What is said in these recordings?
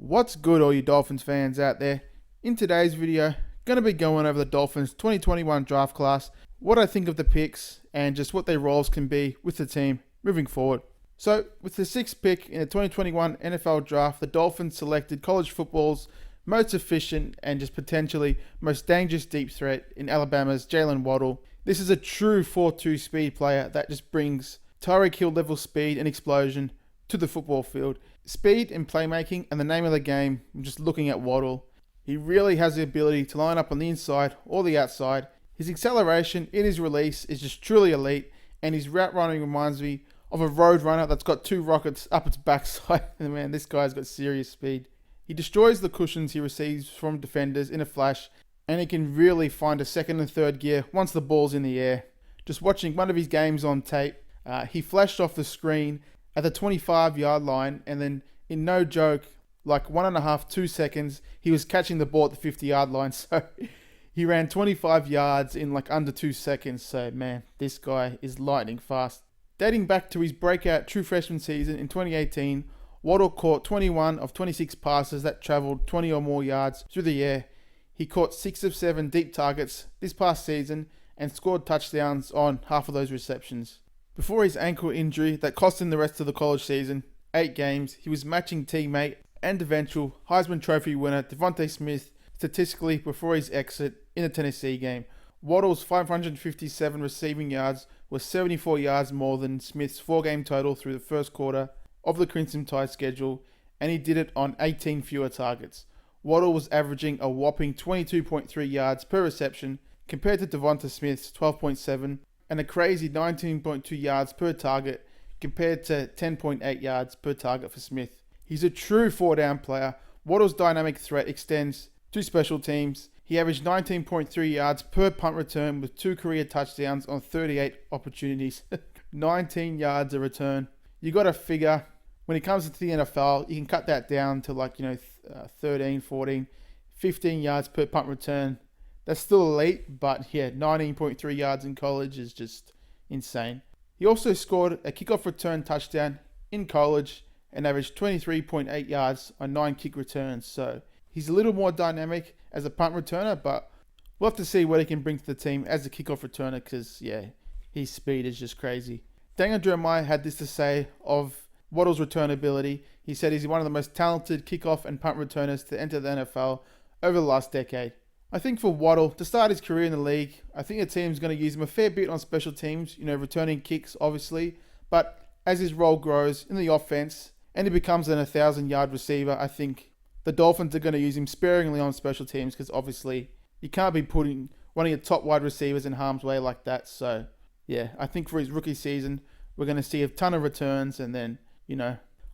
What's good, all you Dolphins fans out there? In today's video, going to be going over the Dolphins 2021 draft class, what I think of the picks, and just what their roles can be with the team moving forward. So, with the sixth pick in the 2021 NFL draft, the Dolphins selected college football's most efficient and just potentially most dangerous deep threat in Alabama's Jaylen Waddle. This is a true 4.2 speed player that just brings Tyreek Hill level speed and explosion to the football field. Speed and playmaking and the name of the game. I'm just looking at Waddle. He really has the ability to line up on the inside or the outside. His acceleration in his release is just truly elite, and his route running reminds me of a road runner that's got two rockets up its backside. And man, this guy's got serious speed. He destroys the cushions he receives from defenders in a flash, and he can really find a second and third gear once the ball's in the air. Just watching one of his games on tape, he flashed off the screen at the 25-yard line, and then, in no joke, like 2 seconds, he was catching the ball at the 50-yard line. So he ran 25 yards in like under 2 seconds. So man, this guy is lightning fast. Dating back to his breakout true freshman season in 2018, Waddle caught 21 of 26 passes that traveled 20 or more yards through the air. He caught 6 of 7 deep targets this past season and scored touchdowns on half of those receptions. Before his ankle injury that cost him the rest of the college season, 8 games, he was matching teammate and eventual Heisman Trophy winner Devontae Smith statistically before his exit in the Tennessee game. Waddle's 557 receiving yards was 74 yards more than Smith's 4-game total through the first quarter of the Crimson Tide schedule, and he did it on 18 fewer targets. Waddle was averaging a whopping 22.3 yards per reception compared to Devonta Smith's 12.7 and a crazy 19.2 yards per target compared to 10.8 yards per target for Smith. He's a true 4-down player. Waddle's dynamic threat extends to special teams. He averaged 19.3 yards per punt return with 2 career touchdowns on 38 opportunities. 19 yards a return. You got to figure, when it comes to the NFL, you can cut that down to 13, 14, 15 yards per punt return. That's still elite, but yeah, 19.3 yards in college is just insane. He also scored a kickoff return touchdown in college and averaged 23.8 yards on 9 kick returns. So he's a little more dynamic as a punt returner, but we'll have to see what he can bring to the team as a kickoff returner because, yeah, his speed is just crazy. Daniel Jeremiah had this to say of Waddle's return ability. He said he's one of the most talented kickoff and punt returners to enter the NFL over the last decade. I think for Waddle, to start his career in the league, I think the team's going to use him a fair bit on special teams, returning kicks, obviously. But as his role grows in the offense and he becomes an 1,000-yard receiver, I think the Dolphins are going to use him sparingly on special teams because obviously you can't be putting one of your top wide receivers in harm's way like that. So, yeah, I think for his rookie season, we're going to see a ton of returns, and then,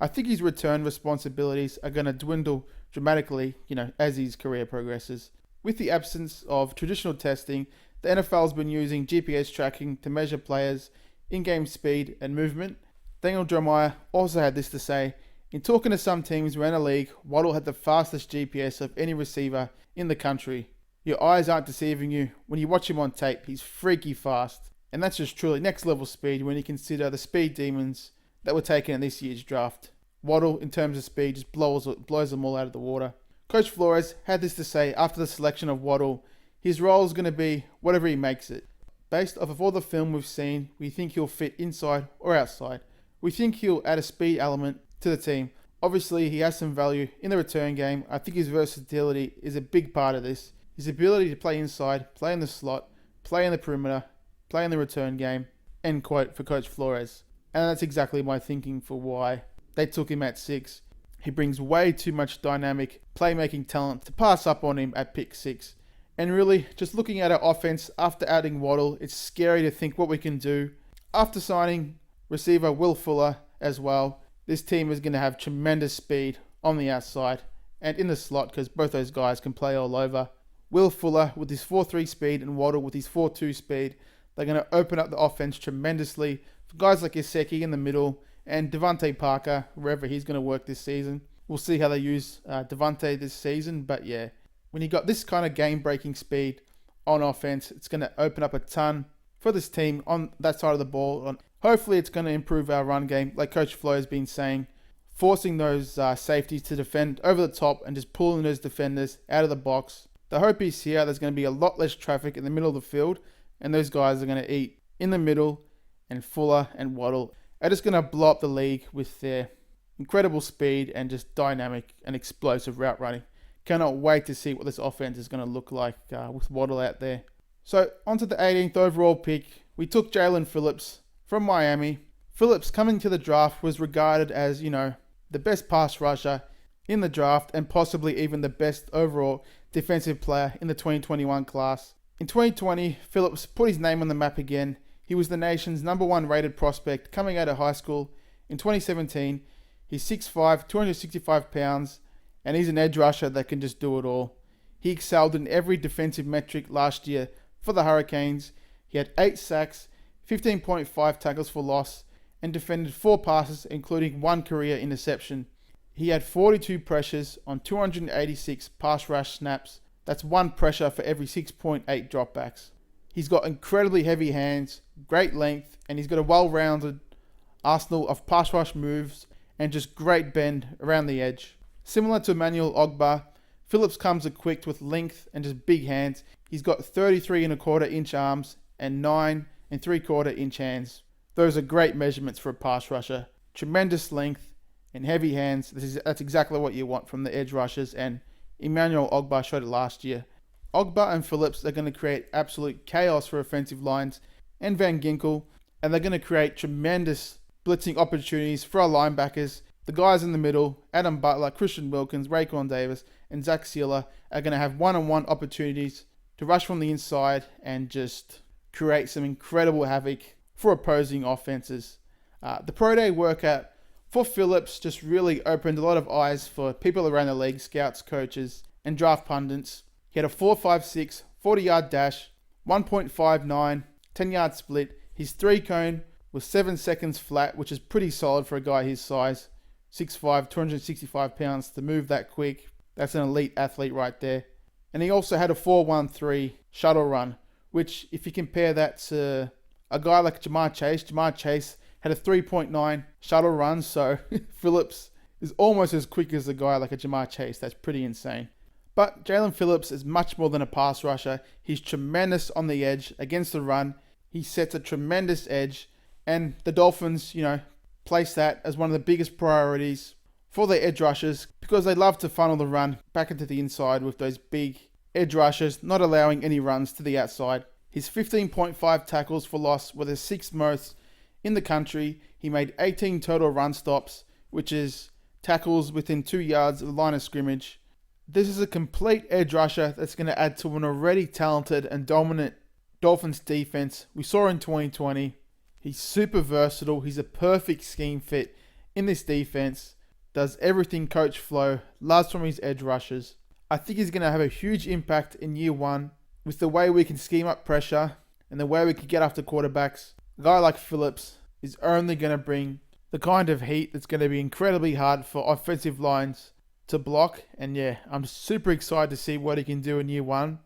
I think his return responsibilities are going to dwindle dramatically, as his career progresses. With the absence of traditional testing, the NFL has been using GPS tracking to measure players' in-game speed and movement. Daniel Jeremiah also had this to say: in talking to some teams around the league, Waddle had the fastest GPS of any receiver in the country. Your eyes aren't deceiving you. When you watch him on tape, he's freaky fast. And that's just truly next level speed when you consider the speed demons that were taken in this year's draft. Waddle, in terms of speed, just blows them all out of the water. Coach Flores had this to say after the selection of Waddle: his role is going to be whatever he makes it. Based off of all the film we've seen, we think he'll fit inside or outside. We think he'll add a speed element to the team. Obviously, he has some value in the return game. I think his versatility is a big part of this. His ability to play inside, play in the slot, play in the perimeter, play in the return game. End quote for Coach Flores. And that's exactly my thinking for why they took him at 6. He brings way too much dynamic playmaking talent to pass up on him at pick 6. And really, just looking at our offense after adding Waddle, it's scary to think what we can do. After signing receiver Will Fuller as well, this team is going to have tremendous speed on the outside and in the slot because both those guys can play all over. Will Fuller with his 4.3 speed and Waddle with his 4.2 speed, they're going to open up the offense tremendously for guys like Gesicki in the middle and Devontae Parker, wherever he's going to work this season. We'll see how they use Devontae this season, but yeah, when you got this kind of game-breaking speed on offense, it's going to open up a ton for this team on that side of the ball. Hopefully it's going to improve our run game, like Coach Flo has been saying forcing those safeties to defend over the top and just pulling those defenders out of the box. The hope is here there's going to be a lot less traffic in the middle of the field, and those guys are going to eat in the middle, and Fuller and Waddle are just going to blow up the league with their incredible speed and just dynamic and explosive route running. Cannot wait to see what this offense is going to look like with Waddle out there. So onto the 18th overall pick, we took Jalen Phillips from Miami. Phillips, coming to the draft, was regarded as, the best pass rusher in the draft and possibly even the best overall defensive player in the 2021 class. In 2020, Phillips put his name on the map again. He was the nation's #1 rated prospect coming out of high school. In 2017, he's 6'5", 265 pounds, and he's an edge rusher that can just do it all. He excelled in every defensive metric last year for the Hurricanes. He had 8 sacks, 15.5 tackles for loss, and defended 4 passes, including 1 career interception. He had 42 pressures on 286 pass rush snaps. That's 1 pressure for every 6.8 dropbacks. He's got incredibly heavy hands, great length, and he's got a well-rounded arsenal of pass rush moves and just great bend around the edge. Similar to Emmanuel Ogbah, Phillips comes equipped with length and just big hands. He's got 33 1/4 inch arms and 9 3/4 inch hands. Those are great measurements for a pass rusher. Tremendous length and heavy hands. That's exactly what you want from the edge rushers, and Emmanuel Ogbah showed it last year. Ogbah and Phillips are going to create absolute chaos for offensive lines and Van Ginkel, and they're going to create tremendous blitzing opportunities for our linebackers. The guys in the middle, Adam Butler, Christian Wilkins, Raekwon Davis, and Zach Sealer are going to have one-on-one opportunities to rush from the inside and just create some incredible havoc for opposing offenses. The Pro Day workout for Phillips just really opened a lot of eyes for people around the league, scouts, coaches, and draft pundits. He had a 4.56 40-yard dash, 1.59 10-yard split. His 3-cone was 7 seconds flat, which is pretty solid for a guy his size, 6'5", 265 pounds, to move that quick. That's an elite athlete right there. And he also had a 4.13 shuttle run, which, if you compare that to a guy like Jamar Chase had a 3.9 shuttle run, so Phillips is almost as quick as a guy like a Jamar Chase. That's pretty insane. But Jalen Phillips is much more than a pass rusher. He's tremendous on the edge against the run. He sets a tremendous edge, and the Dolphins, place that as one of the biggest priorities for their edge rushers because they love to funnel the run back into the inside with those big edge rushers, not allowing any runs to the outside. His 15.5 tackles for loss were the 6th most in the country. He made 18 total run stops, which is tackles within 2 yards of the line of scrimmage. This is a complete edge rusher that's going to add to an already talented and dominant Dolphins defense we saw in 2020. He's super versatile. He's a perfect scheme fit in this defense. Does everything Coach Flo loves from his edge rushers. I think he's going to have a huge impact in year 1 with the way we can scheme up pressure and the way we can get after quarterbacks. A guy like Phillips is only going to bring the kind of heat that's going to be incredibly hard for offensive lines to block. And yeah, I'm super excited to see what he can do in year 1.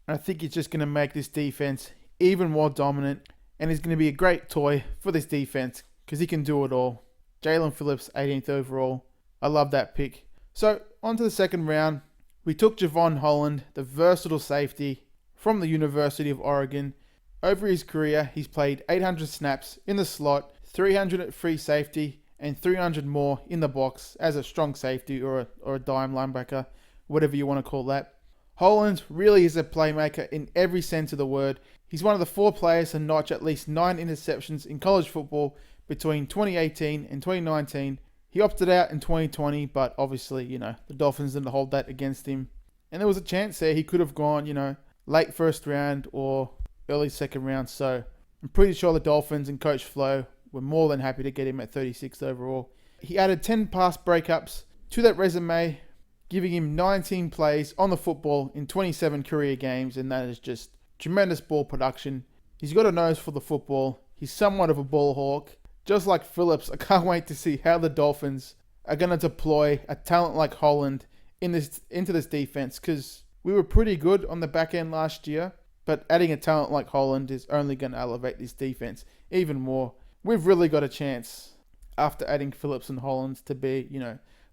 And I think it's just going to make this defense even more dominant. And he's going to be a great toy for this defense because he can do it all. Jalen Phillips, 18th overall. I love that pick. So on to the second round. We took Javon Holland, the versatile safety from the University of Oregon. Over his career, he's played 800 snaps in the slot, 300 at free safety, and 300 more in the box as a strong safety or a dime linebacker, whatever you want to call that. Holland really is a playmaker in every sense of the word. He's one of the 4 players to notch at least 9 interceptions in college football between 2018 and 2019. He opted out in 2020, but obviously, the Dolphins didn't hold that against him. And there was a chance there he could have gone, late first round or early second round. So I'm pretty sure the Dolphins and Coach Flo were more than happy to get him at 36th overall. He added 10 pass breakups to that resume, giving him 19 plays on the football in 27 career games, and that is just tremendous ball production. He's got a nose for the football. He's somewhat of a ball hawk. Just like Phillips, I can't wait to see how the Dolphins are going to deploy a talent like Holland into this defense, because we were pretty good on the back end last year, but adding a talent like Holland is only going to elevate this defense even more. We've really got a chance after adding Phillips and Holland to be,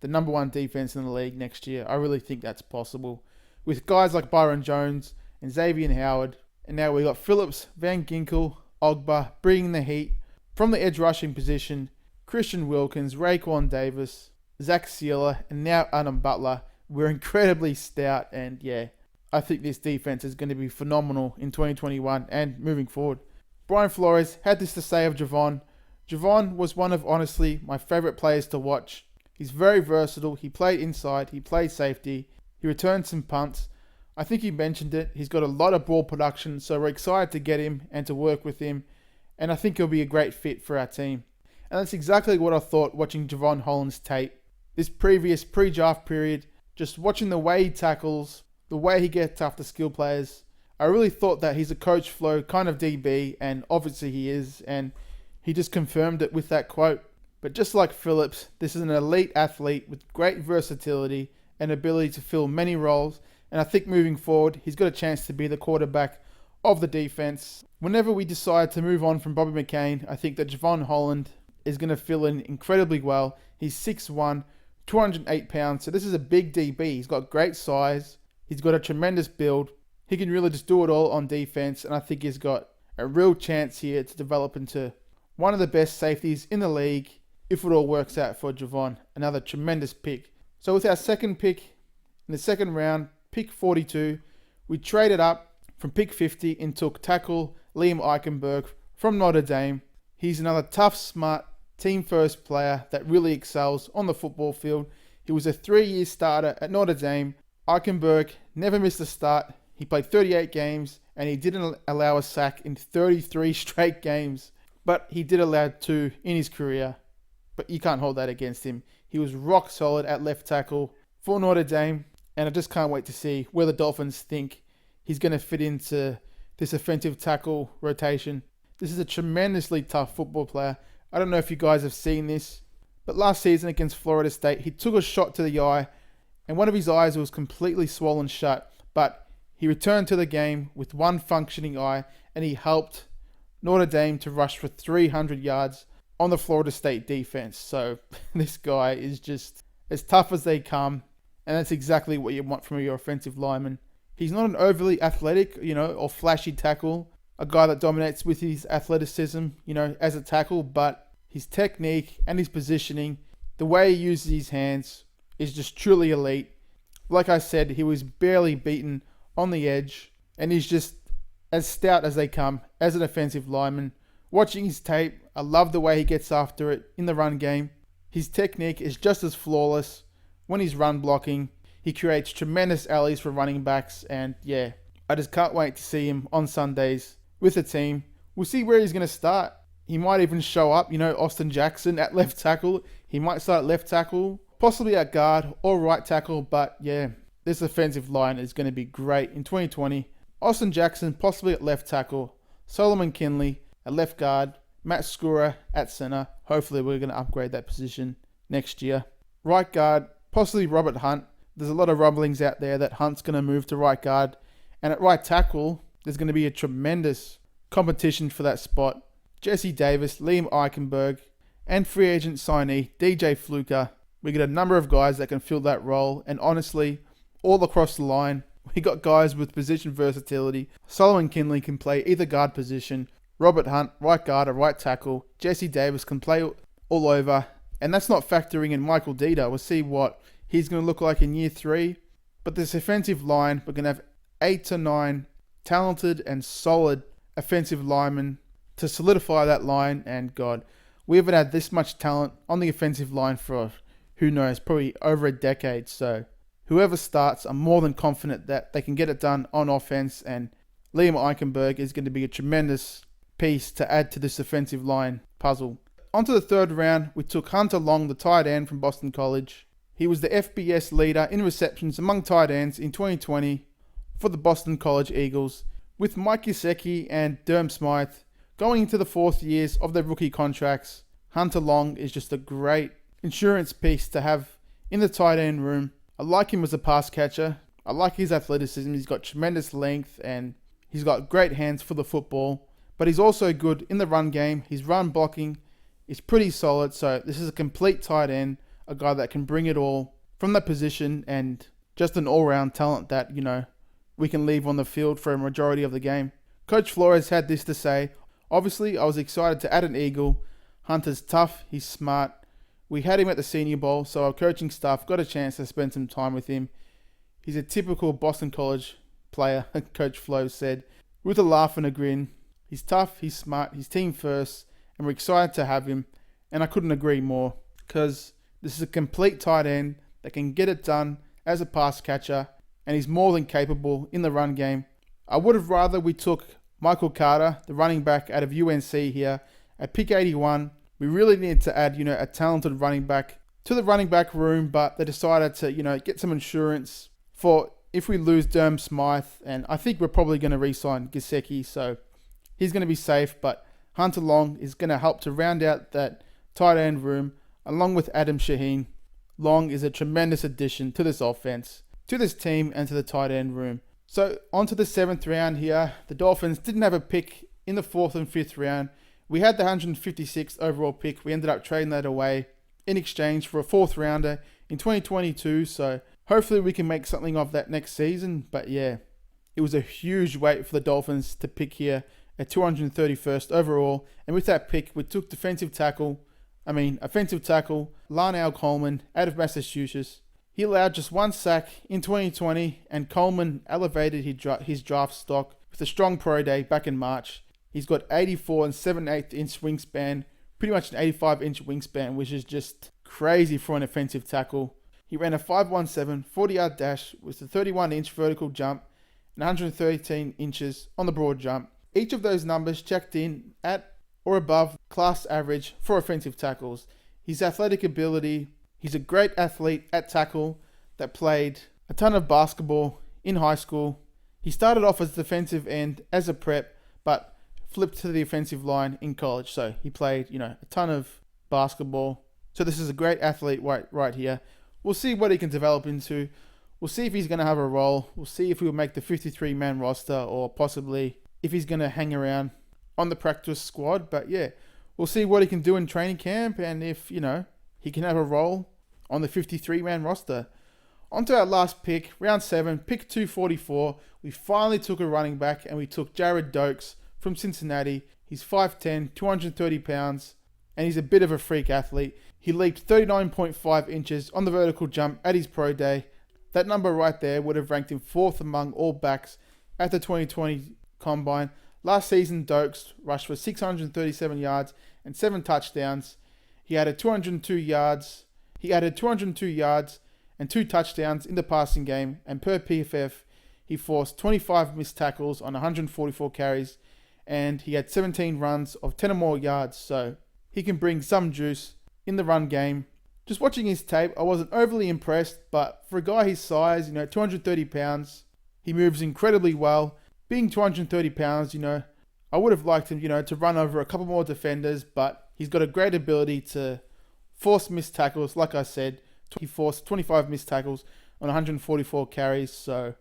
the number one defense in the league next year. I really think that's possible. With guys like Byron Jones and Xavier Howard, and now we got Phillips, Van Ginkel, Ogba bringing the heat from the edge rushing position, Christian Wilkins, Raekwon Davis, Zach Sealer, and now Adam Butler. We're incredibly stout, and I think this defense is going to be phenomenal in 2021 and moving forward. Brian Flores had this to say of Javon. Javon was one of, honestly, my favourite players to watch. He's very versatile. He played inside. He played safety. He returned some punts. I think he mentioned it. He's got a lot of ball production, so we're excited to get him and to work with him. And I think he'll be a great fit for our team. And that's exactly what I thought watching Javon Holland's tape. This previous pre-draft period, just watching the way he tackles, the way he gets after skill players, I really thought that he's a coach flow kind of DB, and obviously he is, and he just confirmed it with that quote. But just like Phillips, this is an elite athlete with great versatility and ability to fill many roles, and I think moving forward, he's got a chance to be the quarterback of the defense. Whenever we decide to move on from Bobby McCain, I think that Javon Holland is going to fill in incredibly well. He's 6'1", 208 pounds, so this is a big DB. He's got great size. He's got a tremendous build. He can really just do it all on defense, and I think he's got a real chance here to develop into one of the best safeties in the league if it all works out for Javon. Another tremendous pick. So with our second pick in the second round, pick 42, we traded up from pick 50 and took tackle Liam Eichenberg from Notre Dame. He's another tough, smart, team-first player that really excels on the football field. He was a 3-year starter at Notre Dame. Eichenberg never missed a start. He played 38 games, and he didn't allow a sack in 33 straight games. But he did allow 2 in his career. But you can't hold that against him. He was rock solid at left tackle for Notre Dame, and I just can't wait to see where the Dolphins think he's going to fit into this offensive tackle rotation. This is a tremendously tough football player. I don't know if you guys have seen this, but last season against Florida State, he took a shot to the eye, and one of his eyes was completely swollen shut, but he returned to the game with one functioning eye, and he helped Notre Dame to rush for 300 yards on the Florida State defense. So this guy is just as tough as they come, and that's exactly what you want from your offensive lineman. He's not an overly athletic, or flashy tackle, a guy that dominates with his athleticism, as a tackle, but his technique and his positioning, the way he uses his hands is just truly elite. Like I said, he was barely beaten on the edge, and he's just as stout as they come as an offensive lineman. Watching his tape, I love the way he gets after it in the run game. His technique is just as flawless when he's run blocking. He creates tremendous alleys for running backs, and I just can't wait to see him on Sundays with the team. We'll see where he's going to start. He might even show up, Austin Jackson at left tackle. He might start at left tackle, possibly at guard or right tackle, but this offensive line is going to be great in 2020. Austin Jackson possibly at left tackle, Solomon Kinley at left guard, Matt Skura at center. Hopefully we're going to upgrade that position next year. Right guard, possibly Robert Hunt. There's a lot of rumblings out there that Hunt's going to move to right guard. And at right tackle, there's going to be a tremendous competition for that spot. Jesse Davis, Liam Eichenberg, and free agent signee DJ Fluker. We get a number of guys that can fill that role. And honestly, all across the line, we got guys with position versatility. Solomon Kinley can play either guard position. Robert Hunt, right guard or right tackle. Jesse Davis can play all over. And that's not factoring in Michael Dieter. We'll see what he's going to look like in year 3. But this offensive line, we're going to have 8 to 9 talented and solid offensive linemen to solidify that line. And God, we haven't had this much talent on the offensive line for, who knows, probably over a decade. So whoever starts, I'm more than confident that they can get it done on offense. And Liam Eichenberg is going to be a tremendous piece to add to this offensive line puzzle. Onto the third round, we took Hunter Long, the tight end from Boston College. He was the FBS leader in receptions among tight ends in 2020 for the Boston College Eagles, with Mike Gesicki and Durham Smythe going into the 4th years of their rookie contracts. Hunter Long is just a great insurance piece to have in the tight end room. I like him as a pass catcher. I like his athleticism. He's got tremendous length and he's got great hands for the football. But he's also good in the run game. His run blocking is pretty solid. So this is a complete tight end, a guy that can bring it all from that position, and just an all-round talent that, we can leave on the field for a majority of the game. Coach Flores had this to say: obviously, I was excited to add an Eagle. Hunter's tough, he's smart. We had him at the Senior Bowl, so our coaching staff got a chance to spend some time with him. He's a typical Boston College player, Coach Flores said, with a laugh and a grin. He's tough, he's smart, he's team first, and we're excited to have him. And I couldn't agree more, because this is a complete tight end that can get it done as a pass catcher, and he's more than capable in the run game. I would have rather we took Michael Carter, the running back out of UNC here, at pick 81. We really needed to add, a talented running back to the running back room, but they decided to, get some insurance for if we lose Durham Smythe, and I think we're probably going to re-sign Gesicki, so he's going to be safe, but Hunter Long is going to help to round out that tight end room, along with Adam Shaheen. Long is a tremendous addition to this offense, to this team, and to the tight end room. So on to the 7th round here. The Dolphins didn't have a pick in the 4th and 5th round. We had the 156th overall pick. We ended up trading that away in exchange for a 4th rounder in 2022, so hopefully we can make something of that next season. But yeah, it was a huge wait for the Dolphins to pick here at 231st overall. And with that pick, we took offensive tackle, Larnell Coleman out of Massachusetts. He allowed just 1 sack in 2020, and Coleman elevated his draft stock with a strong pro day back in March. He's got 84 and 7/8 inch wingspan, pretty much an 85-inch wingspan, which is just crazy for an offensive tackle. He ran a 5.17 40-yard dash with a 31-inch vertical jump and 113 inches on the broad jump. Each of those numbers checked in at or above class average for offensive tackles. His athletic ability, he's a great athlete at tackle that played a ton of basketball in high school. He started off as defensive end as a prep, but flipped to the offensive line in college. So he played, a ton of basketball. So this is a great athlete right here. We'll see what he can develop into. We'll see if he's going to have a role. We'll see if he'll make the 53-man roster, or possibly if he's going to hang around on the practice squad. But yeah, we'll see what he can do in training camp, and if, he can have a role on the 53-man roster. On to our last pick, round 7, pick 244. We finally took a running back, and we took Jared Dokes from Cincinnati. He's 5'10", 230 pounds, and he's a bit of a freak athlete. He leaped 39.5 inches on the vertical jump at his pro day. That number right there would have ranked him 4th among all backs at the 2020 Combine. Last season, Dokes rushed for 637 yards and 7 touchdowns. He added 202 yards and 2 touchdowns in the passing game, and per PFF, he forced 25 missed tackles on 144 carries, and he had 17 runs of 10 or more yards, so he can bring some juice in the run game. Just watching his tape, I wasn't overly impressed, but for a guy his size, 230 pounds, he moves incredibly well. Being 230 pounds, I would have liked him, to run over a couple more defenders, but he's got a great ability to force missed tackles. Like I said, he forced 25 missed tackles on 144 carries, so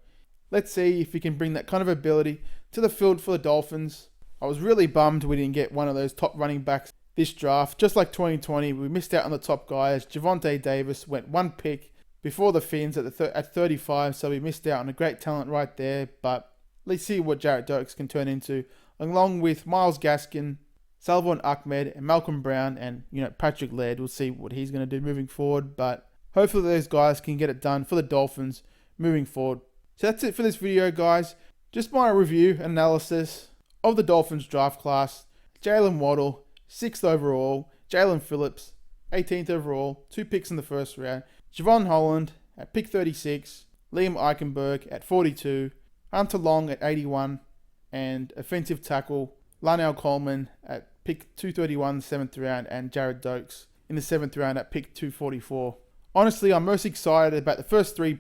let's see if he can bring that kind of ability to the field for the Dolphins. I was really bummed we didn't get one of those top running backs this draft. Just like 2020, we missed out on the top guys. Javonte Davis went 1 pick before the Finns at 35, so we missed out on a great talent right there. But let's see what Jared Dokes can turn into, along with Myles Gaskin, Salvon Ahmed, and Malcolm Brown, and Patrick Laird. We'll see what he's going to do moving forward, but hopefully those guys can get it done for the Dolphins moving forward. So that's it for this video, guys. Just my review and analysis of the Dolphins draft class. Jalen Waddle, 6th overall. Jalen Phillips, 18th overall. 2 picks in the first round. Javon Holland at pick 36. Liam Eichenberg at 42. Hunter Long at 81. And offensive tackle Larnell Coleman at pick 231, 7th round. And Jared Dokes in the 7th round at pick 244. Honestly, I'm most excited about the first 4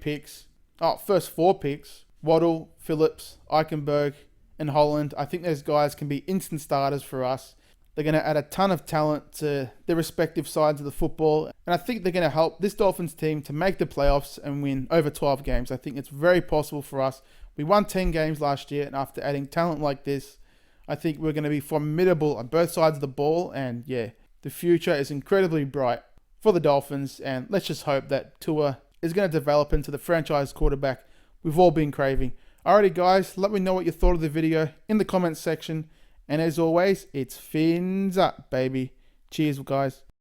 picks. Waddle, Phillips, Eichenberg, and Holland. I think those guys can be instant starters for us. They're going to add a ton of talent to their respective sides of the football. And I think they're going to help this Dolphins team to make the playoffs and win over 12 games. I think it's very possible for us. We won 10 games last year, and after adding talent like this, I think we're going to be formidable on both sides of the ball. And yeah, The future is incredibly bright for the Dolphins, and let's just hope that Tua is going to develop into the franchise quarterback we've all been craving. Alrighty guys, let me know what you thought of the video in the comments section, and as always, it's fins up baby. Cheers guys.